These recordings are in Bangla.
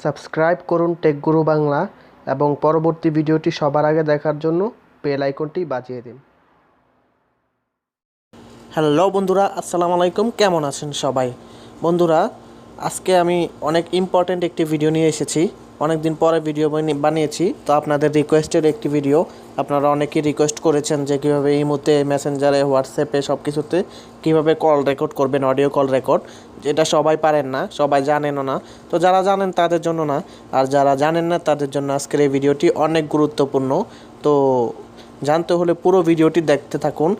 সাবস্ক্রাইব করুন টেক গুরু বাংলা এবং পরবর্তী ভিডিওটি সবার আগে দেখার জন্য বেল আইকনটি বাজিয়ে দিন। হ্যালো বন্ধুরা, আসসালামু আলাইকুম। কেমন আছেন সবাই? বন্ধুরা, আজকে আমি অনেক ইম্পর্ট্যান্ট একটি ভিডিও নিয়ে এসেছি। অনেক দিন পরে ভিডিও বানিয়েছি, তো আপনাদের রিকোয়েস্টের একটি ভিডিও। আপনারা অনেকেই রিকোয়েস্ট করেছেন যে কীভাবে এই মুহূর্তে মেসেঞ্জারে, হোয়াটসঅ্যাপে সব কিছুতে কীভাবে কল রেকর্ড করবেন, অডিও কল রেকর্ড। যেটা সবাই পারেন না, সবাই জানেনও না। তো যারা জানেন তাদের জন্য না, আর যারা জানেন না তাদের জন্য আজকের এই ভিডিওটি অনেক গুরুত্বপূর্ণ। তো জানতে হলে পুরো ভিডিওটি দেখতে থাকুন।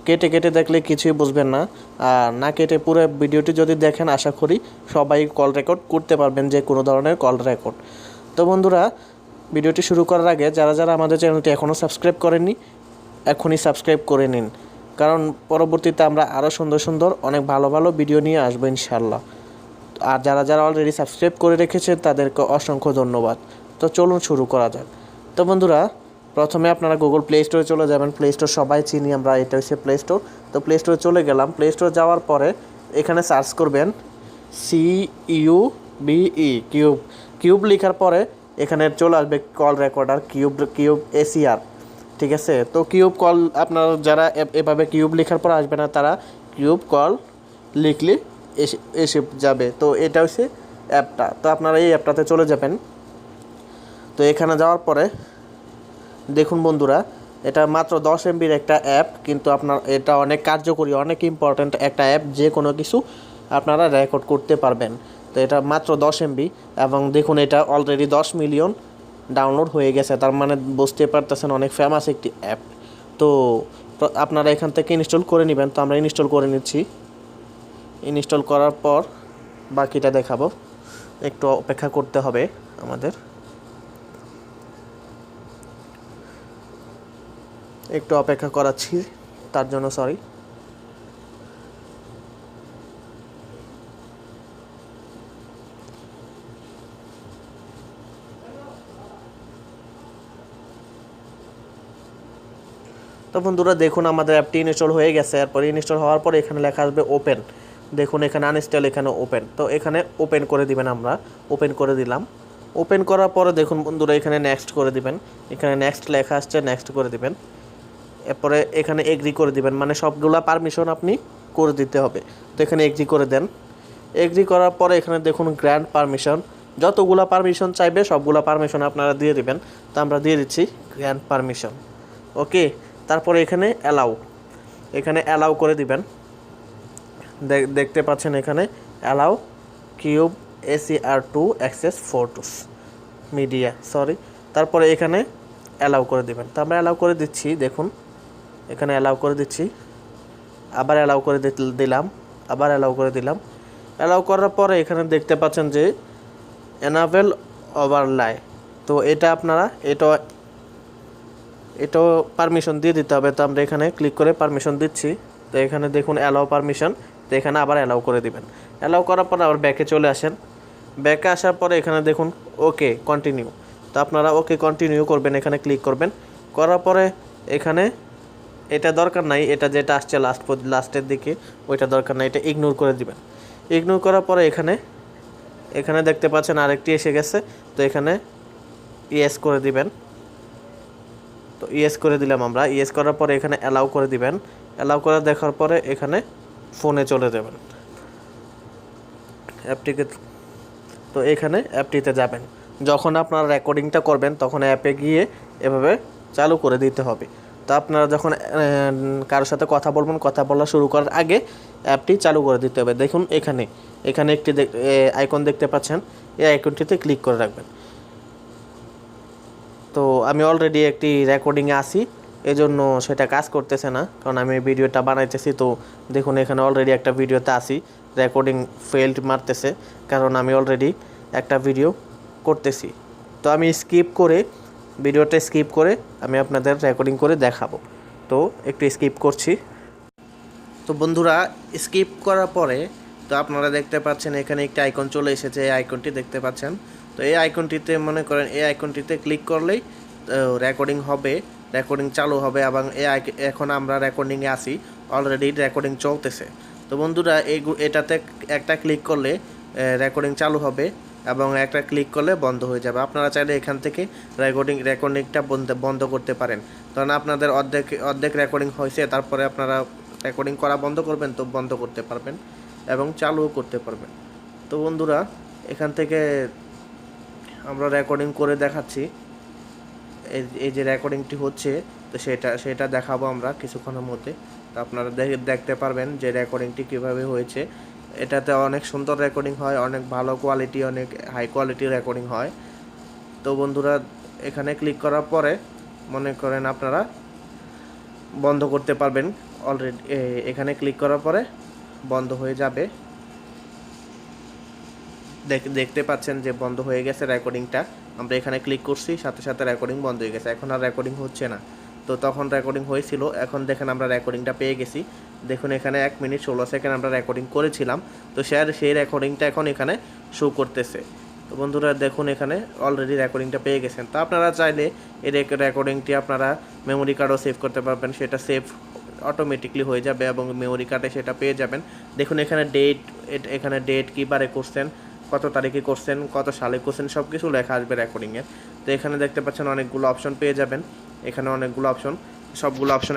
কেটে কেটে দেখলে কিছুই বুঝবেন না, আর না কেটে পুরো ভিডিওটি যদি দেখেন আশা করি সবাই কল রেকর্ড করতে পারবেন, যে কোনো ধরনের কল রেকর্ড। তো বন্ধুরা, ভিডিওটি শুরু করার আগে যারা যারা আমাদের চ্যানেলটি এখনও সাবস্ক্রাইব করেননি, এখনই সাবস্ক্রাইব করে নিন, কারণ পরবর্তীতে আমরা আরও সুন্দর সুন্দর অনেক ভালো ভালো ভিডিও নিয়ে আসবো ইনশাল্লাহ। আর যারা যারা অলরেডি সাবস্ক্রাইব করে রেখেছেন তাদেরকে অসংখ্য ধন্যবাদ। তো চলুন শুরু করা যাক। তো বন্ধুরা, প্রথমে আপনারা গুগল প্লে স্টোরে চলে যাবেন। প্লে স্টোর সবাই চিনি আমরা, এটা হচ্ছে প্লে স্টোর। তো প্লে স্টোরে চলে গেলাম। প্লে স্টোরে যাওয়ার পরে এখানে সার্চ করবেন CUBE, কিউব। কিউব লেখার পরে এখানে চলে আসবে কল রেকর্ডার, কিউব ACR, ঠিক আছে। তো কিউব কল, আপনারা যারা এভাবে কিউব লেখার পর আসবে না, তারা কিউব কল লিখলে এসে যাবে। তো এটা হচ্ছে অ্যাপটা। তো আপনারা এই অ্যাপটাতে চলে যাবেন। তো এখানে যাওয়ার পরে দেখুন বন্ধুরা, এটা মাত্র 10 MBর একটা অ্যাপ, কিন্তু আপনার এটা অনেক কার্যকরী, অনেক ইম্পর্ট্যান্ট একটা অ্যাপ। যে কোনো কিছু আপনারা রেকর্ড করতে পারবেন। তো এটা মাত্র 10 MB, এবং দেখুন এটা অলরেডি 10 মিলিয়ন ডাউনলোড হয়ে গেছে। তার মানে বুঝতে পারতেছেন অনেক ফেমাস একটি অ্যাপ। তো আপনারা এখান থেকে ইনস্টল করে নেবেন। তো আমরা ইনস্টল করে নিচ্ছি। ইনস্টল করার পর বাকিটা দেখাবো। একটু অপেক্ষা করতে হবে আমাদের, একটু অপেক্ষা করাচ্ছি, তার জন্য সরি। তো বন্ধুরা দেখুন আমাদের অ্যাপটি ইনস্টল হয়ে গেছে। এরপরে ইনস্টল হওয়ার পরে এখানে লেখা আসবে ওপেন। দেখুন এখানে আনইনস্টল, এখানে ওপেন। তো এখানে ওপেন করে দিবেন। আমরা ওপেন করে দিলাম। ওপেন করার পরে দেখুন বন্ধুরা এখানে নেক্সট করে দিবেন। এখানে নেক্সট লেখা আসছে, নেক্সট করে দিবেন। এরপরে এখানে এগ্রি করে দিবেন, মানে সবগুলা পারমিশন আপনি করে দিতে হবে। তো এখানে এগ্রি করে দেন। এগ্রি করার পরে এখানে দেখুন গ্র্যান্ড পারমিশন, যতগুলা পারমিশন চাইবে সবগুলা পারমিশন আপনারা দিয়ে দিবেন। তো আমরা দিয়ে দিচ্ছি গ্র্যান্ড পারমিশন, ওকে। তারপরে এখানে এখানে অ্যালাউ করে দিবেন। দেখতে পাচ্ছেন এখানে allow Cube ACR to access photos media, sorry. তারপরে এখানে অ্যালাউ করে দিবেন। তো আমরা অ্যালাউ করে দিচ্ছি। দেখুন এখানে অ্যালাউ করে দিচ্ছি, আবার অ্যালাউ করে দিলাম, আবার অ্যালাউ করে দিলাম। অ্যালাউ করার পরে এখানে দেখতে পাচ্ছেন যে এনাবেল ওভারলাই। তো এটা আপনারা এটাও পারমিশন দিয়ে দিতে হবে। তো আমরা এখানে ক্লিক করে পারমিশন দিচ্ছি। তো এখানে দেখুন অ্যালাউ পারমিশন। তো এখানে আবার অ্যালাউ করে দিবেন। অ্যালাউ করার পর আবার ব্যাকে চলে আসেন। ব্যাকে আসার পরে এখানে দেখুন ওকে কন্টিনিউ। তো আপনারা ওকে কন্টিনিউ করবেন, এখানে ক্লিক করবেন। করার পরে এখানে এটা দরকার নাই, এটা যেটা আসছে লাস্টের দিকে ওইটা দরকার নাই, এটা ইগনোর করে দিবেন। ইগনোর করার পরে এখানে দেখতে পাচ্ছেন আরেকটি এসে গেছে। তো এখানে ইয়েস করে দিবেন। তো ইয়েস করে দিলাম আমরা। ইয়েস করার পরে এখানে অ্যালাউ করে দিবেন। অ্যালাউ করে দেখার পরে এখানে ফোনে চলে যাবেন অ্যাপটিকে। তো এখানে অ্যাপটিতে যাবেন। যখন আপনারা রেকর্ডিংটা করবেন তখন অ্যাপে গিয়ে এভাবে চালু করে দিতে হবে। তো আপনারা যখন কারোর সাথে কথা বলবেন, কথা বলা শুরু করার আগে অ্যাপটি চালু করে দিতে হবে। দেখুন এখানে একটি আইকন দেখতে পাচ্ছেন, এই আইকনটিতে ক্লিক করে রাখবেন। তো আমি অলরেডি একটি রেকর্ডিংয়ে আসি, এজন্য সেটা কাজ করতেছে না, কারণ আমি ভিডিওটা বানাইতেছি। তো দেখুন এখানে অলরেডি একটা ভিডিওতে আসি, রেকর্ডিং ফেল্ড মারতেছে, কারণ আমি অলরেডি একটা ভিডিও করতেছি। তো আমি ভিডিওটা স্কিপ করে আমি আপনাদের রেকর্ডিং করে দেখাবো। তো একটু স্কিপ করছি। তো বন্ধুরা, স্কিপ করার পরে তো আপনারা দেখতে পাচ্ছেন এখানে একটা আইকন চলে এসেছে, এই আইকনটি দেখতে পাচ্ছেন। তো এই আইকনটিতে মনে করেন এই আইকনটিতে ক্লিক করলেই রেকর্ডিং হবে, রেকর্ডিং চালু হবে। এবং এখন আমরা রেকর্ডিংয়ে আসি, অলরেডি রেকর্ডিং চলতেছে। তো বন্ধুরা এটাতে একটা ক্লিক করলে রেকর্ডিং চালু হবে। এবং একটা ক্লিক করলে বন্ধ হয়ে যাবে। আপনারা চাইলে এখান থেকে রেকর্ডিংটা বন্ধ করতে পারেন। কারণ আপনাদের অর্ধেক রেকর্ডিং হয়েছে, তারপরে আপনারা রেকর্ডিং করা বন্ধ করবেন, তো বন্ধ করতে পারবেন এবং চালুও করতে পারবেন। তো বন্ধুরা, এখান থেকে আমরা রেকর্ডিং করে দেখাচ্ছি। এই যে রেকর্ডিংটি হচ্ছে, তো সেটা দেখাবো আমরা কিছুক্ষণের মধ্যে। তো আপনারা দেখতে পারবেন যে রেকর্ডিংটি কীভাবে হয়েছে। এটাতে অনেক সুন্দর রেকর্ডিং হয়, অনেক ভালো কোয়ালিটি, অনেক হাই কোয়ালিটির রেকর্ডিং হয়। তো বন্ধুরা, এখানে ক্লিক করার পরে মনে করেন আপনারা বন্ধ করতে পারবেন। অলরেডি এখানে ক্লিক করার পরে বন্ধ হয়ে যাবে। দেখতে পাচ্ছেন যে বন্ধ হয়ে গেছে রেকর্ডিংটা। আমরা এখানে ক্লিক করছি, সাথে সাথে রেকর্ডিং বন্ধ হয়ে গেছে। এখন আর রেকর্ডিং হচ্ছে না। তো তখন রেকর্ডিং হয়েছিল, এখন দেখেন আমরা রেকর্ডিংটা পেয়ে গেছি। দেখুন এখানে 1 মিনিট 16 সেকেন্ড আমরা রেকর্ডিং করেছিলাম। তো সেই রেকর্ডিংটা এখন এখানে শো করতেছে। তো বন্ধুরা দেখুন, এখানে অলরেডি রেকর্ডিংটা পেয়ে গেছেন। তো আপনারা চাইলে এই রেকর্ডিংটি আপনারা মেমোরি কার্ডও সেভ করতে পারবেন। সেটা সেভ অটোমেটিকলি হয়ে যাবে এবং মেমোরি কার্ডে সেটা পেয়ে যাবেন। দেখুন এখানে ডেট কী বারে করছেন, কত তারিখে করছেন, কত সালে করছেন, সব কিছু লেখা আসবে রেকর্ডিংয়ে। তো এখানে দেখতে পাচ্ছেন অনেকগুলো অপশন পেয়ে যাবেন। এখানে অনেকগুলো অপশন, সবগুলো অপশন।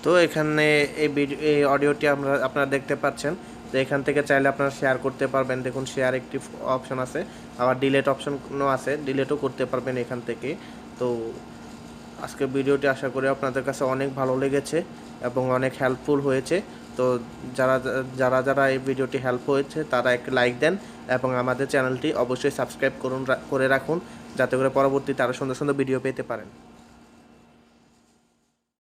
তো এখানে এই অডিওটি আপনারা দেখতে পাচ্ছেন। তো এখান থেকে চাইলে আপনারা শেয়ার করতে পারবেন। দেখুন শেয়ার একটি অপশন আছে, আবার ডিলেট অপশনও আছে, ডিলেটও করতে পারবেন এখান থেকে। তো আজকের ভিডিওটি আশা করি আপনাদের কাছে অনেক ভালো লেগেছে এবং অনেক হেল্পফুল হয়েছে। তো যারা এই ভিডিওটি হেল্প হয়েছে তারা একটি লাইক দেন এবং আমাদের চ্যানেলটি অবশ্যই সাবস্ক্রাইব করে রাখুন, যাতে করে পরবর্তীতে আরও সুন্দর সুন্দর ভিডিও পেতে পারেন।